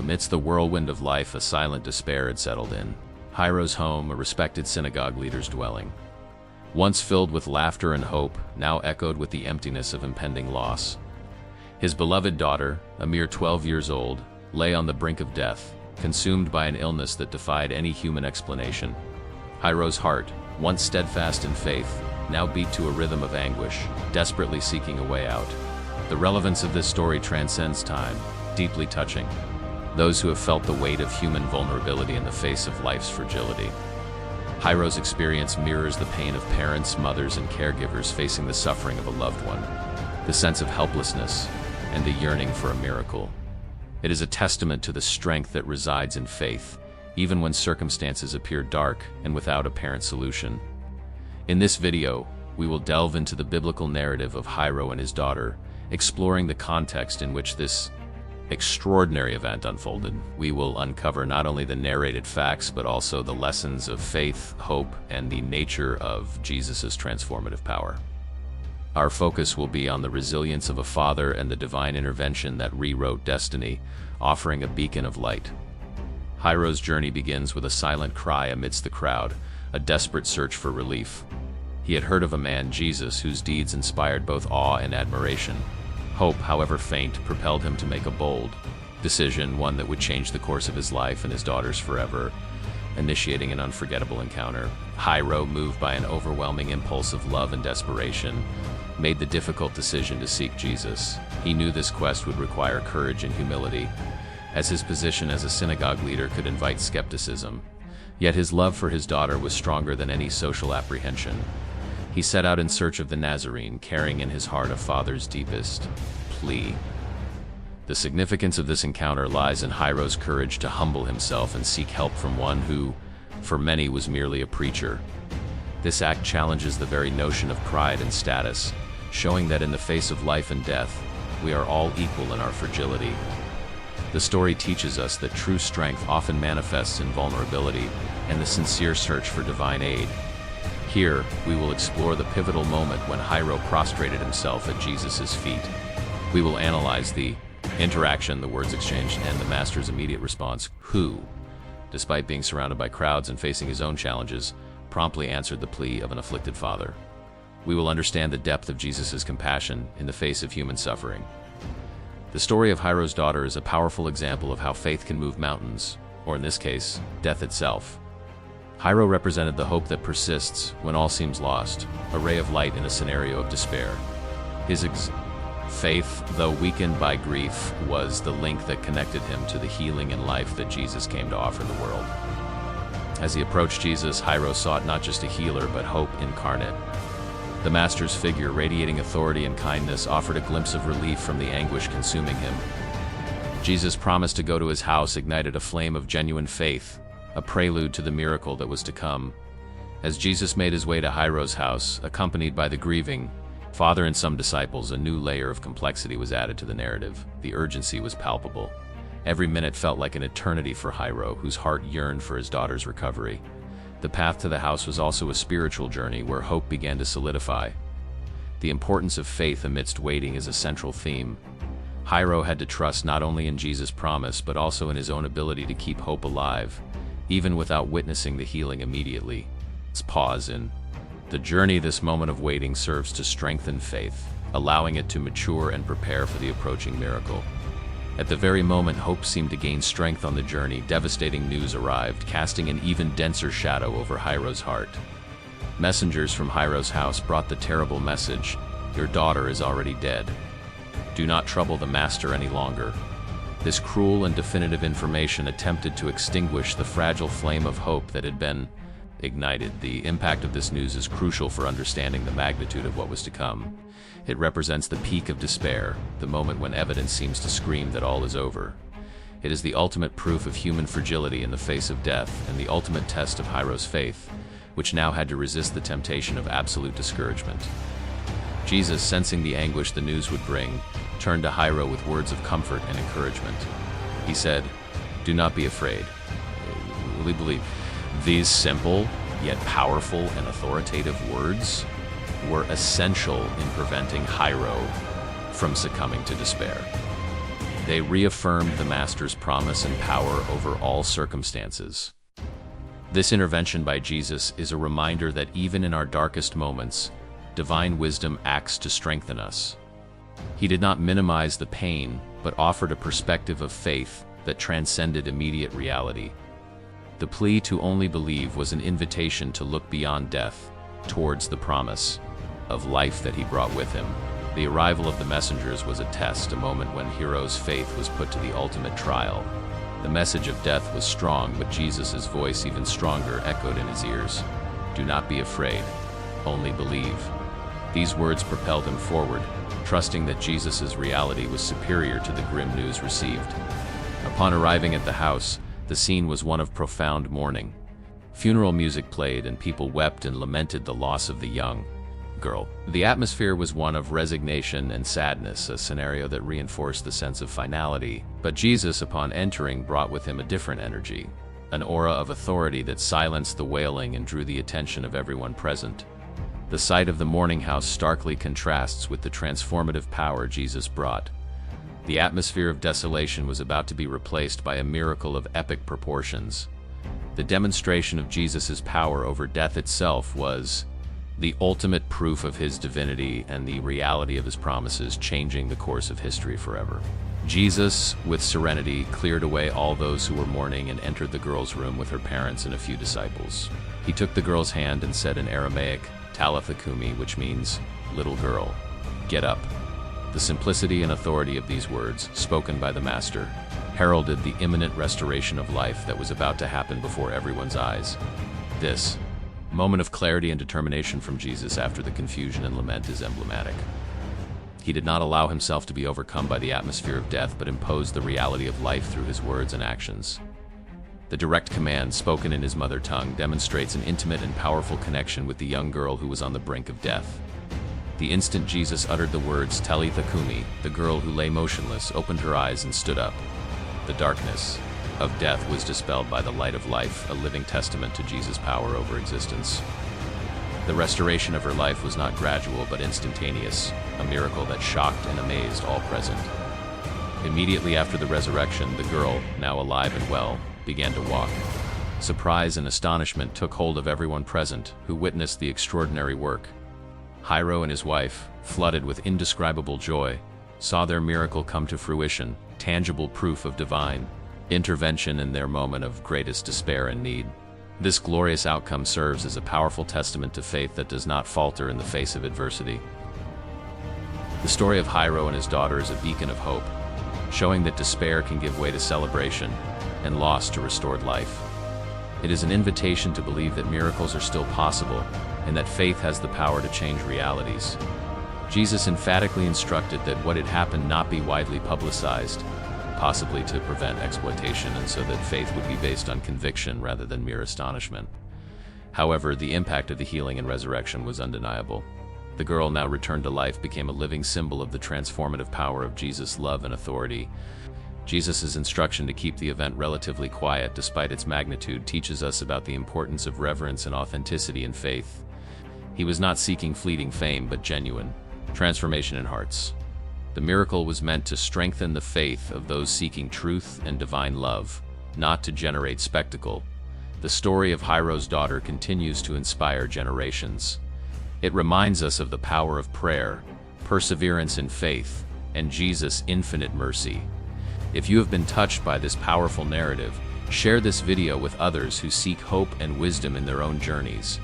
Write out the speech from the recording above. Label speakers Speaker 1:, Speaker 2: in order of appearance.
Speaker 1: Amidst the whirlwind of life, a silent despair had settled in. Jairus' home, a respected synagogue leader's dwelling. Once filled with laughter and hope, now echoed with the emptiness of impending loss. His beloved daughter, a mere 12 years old, lay on the brink of death, consumed by an illness that defied any human explanation. Jairus' heart, once steadfast in faith, now beat to a rhythm of anguish, desperately seeking a way out. The relevance of this story transcends time, deeply touching those who have felt the weight of human vulnerability in the face of life's fragility. Jairus' experience mirrors the pain of parents, mothers, and caregivers facing the suffering of a loved one, the sense of helplessness, and the yearning for a miracle. It is a testament to the strength that resides in faith, even when circumstances appear dark and without apparent solution. In this video, we will delve into the biblical narrative of Jairus and his daughter, exploring the context in which this extraordinary event unfolded. We will uncover not only the narrated facts, but also the lessons of faith, hope, and the nature of Jesus' transformative power. Our focus will be on the resilience of a father and the divine intervention that rewrote destiny, offering a beacon of light. Jairus' journey begins with a silent cry amidst the crowd, a desperate search for relief. He had heard of a man, Jesus, whose deeds inspired both awe and admiration. Hope, however faint, propelled him to make a bold decision, one that would change the course of his life and his daughter's forever, initiating an unforgettable encounter. Jairus, moved by an overwhelming impulse of love and desperation, made the difficult decision to seek Jesus. He knew this quest would require courage and humility, as his position as a synagogue leader could invite skepticism. Yet his love for his daughter was stronger than any social apprehension. He set out in search of the Nazarene, carrying in his heart a father's deepest plea. The significance of this encounter lies in Jairus' courage to humble himself and seek help from one who, for many, was merely a preacher. This act challenges the very notion of pride and status, showing that in the face of life and death, we are all equal in our fragility. The story teaches us that true strength often manifests in vulnerability and the sincere search for divine aid. Here, we will explore the pivotal moment when Jairus prostrated himself at Jesus' feet. We will analyze the interaction, the words exchanged, and the master's immediate response, who, despite being surrounded by crowds and facing his own challenges, promptly answered the plea of an afflicted father. We will understand the depth of Jesus' compassion in the face of human suffering. The story of Jairus' daughter is a powerful example of how faith can move mountains, or in this case, death itself. Jairus represented the hope that persists when all seems lost, a ray of light in a scenario of despair. His faith, though weakened by grief, was the link that connected him to the healing and life that Jesus came to offer the world. As he approached Jesus, Jairus sought not just a healer, but hope incarnate. The Master's figure, radiating authority and kindness, offered a glimpse of relief from the anguish consuming him. Jesus' promise to go to his house ignited a flame of genuine faith, a prelude to the miracle that was to come. As Jesus made his way to Jairus' house, accompanied by the grieving father and some disciples, a new layer of complexity was added to the narrative. The urgency was palpable. Every minute felt like an eternity for Jairus, whose heart yearned for his daughter's recovery. The path to the house was also a spiritual journey where hope began to solidify. The importance of faith amidst waiting is a central theme. Jairus had to trust not only in Jesus' promise, but also in his own ability to keep hope alive, even without witnessing the healing immediately. Let's pause in the journey. This moment of waiting serves to strengthen faith, allowing it to mature and prepare for the approaching miracle. At the very moment hope seemed to gain strength on the journey, devastating news arrived, casting an even denser shadow over Jairus' heart. Messengers from Jairus' house brought the terrible message, "Your daughter is already dead. Do not trouble the Master any longer." This cruel and definitive information attempted to extinguish the fragile flame of hope that had been ignited. The impact of this news is crucial for understanding the magnitude of what was to come. It represents the peak of despair, the moment when evidence seems to scream that all is over. It is the ultimate proof of human fragility in the face of death, and the ultimate test of Jairus' faith, which now had to resist the temptation of absolute discouragement. Jesus, sensing the anguish the news would bring, turned to Jairus with words of comfort and encouragement. He said, "Do not be afraid." Really believe these simple yet powerful and authoritative words were essential in preventing Jairus from succumbing to despair. They reaffirmed the Master's promise and power over all circumstances. This intervention by Jesus is a reminder that even in our darkest moments, divine wisdom acts to strengthen us. He did not minimize the pain, but offered a perspective of faith that transcended immediate reality. The plea to only believe was an invitation to look beyond death, towards the promise of life that he brought with him. The arrival of the messengers was a test, a moment when Jairus' faith was put to the ultimate trial. The message of death was strong, but Jesus' voice, even stronger, echoed in his ears. "Do not be afraid, only believe." These words propelled him forward, trusting that Jesus' reality was superior to the grim news received. Upon arriving at the house, the scene was one of profound mourning. Funeral music played and people wept and lamented the loss of the young girl. The atmosphere was one of resignation and sadness, a scenario that reinforced the sense of finality. But Jesus, upon entering, brought with him a different energy, an aura of authority that silenced the wailing and drew the attention of everyone present. The sight of the mourning house starkly contrasts with the transformative power Jesus brought. The atmosphere of desolation was about to be replaced by a miracle of epic proportions. The demonstration of Jesus' power over death itself was the ultimate proof of his divinity and the reality of his promises, changing the course of history forever. Jesus, with serenity, cleared away all those who were mourning and entered the girl's room with her parents and a few disciples. He took the girl's hand and said in Aramaic, "Talitha Kumi," which means, "Little girl, get up." The simplicity and authority of these words, spoken by the Master, heralded the imminent restoration of life that was about to happen before everyone's eyes. This moment of clarity and determination from Jesus after the confusion and lament is emblematic. He did not allow himself to be overcome by the atmosphere of death, but imposed the reality of life through his words and actions. The direct command, spoken in his mother tongue, demonstrates an intimate and powerful connection with the young girl who was on the brink of death. The instant Jesus uttered the words "Talitha Kumi," the girl who lay motionless opened her eyes and stood up. The darkness of death was dispelled by the light of life, a living testament to Jesus' power over existence. The restoration of her life was not gradual but instantaneous, a miracle that shocked and amazed all present. Immediately after the resurrection, the girl, now alive and well, began to walk. Surprise and astonishment took hold of everyone present, who witnessed the extraordinary work. Jairus and his wife, flooded with indescribable joy, saw their miracle come to fruition, tangible proof of divine intervention in their moment of greatest despair and need. This glorious outcome serves as a powerful testament to faith that does not falter in the face of adversity. The story of Jairus and his daughter is a beacon of hope, showing that despair can give way to celebration and loss to restored life. It is an invitation to believe that miracles are still possible and that faith has the power to change realities. Jesus emphatically instructed that what had happened not be widely publicized, possibly to prevent exploitation, and so that faith would be based on conviction rather than mere astonishment. However, the impact of the healing and resurrection was undeniable. The girl, now returned to life, became a living symbol of the transformative power of Jesus' love and authority. Jesus' instruction to keep the event relatively quiet despite its magnitude teaches us about the importance of reverence and authenticity in faith. He was not seeking fleeting fame, but genuine transformation in hearts. The miracle was meant to strengthen the faith of those seeking truth and divine love, not to generate spectacle. The story of Jairus' daughter continues to inspire generations. It reminds us of the power of prayer, perseverance in faith, and Jesus' infinite mercy. If you have been touched by this powerful narrative, share this video with others who seek hope and wisdom in their own journeys.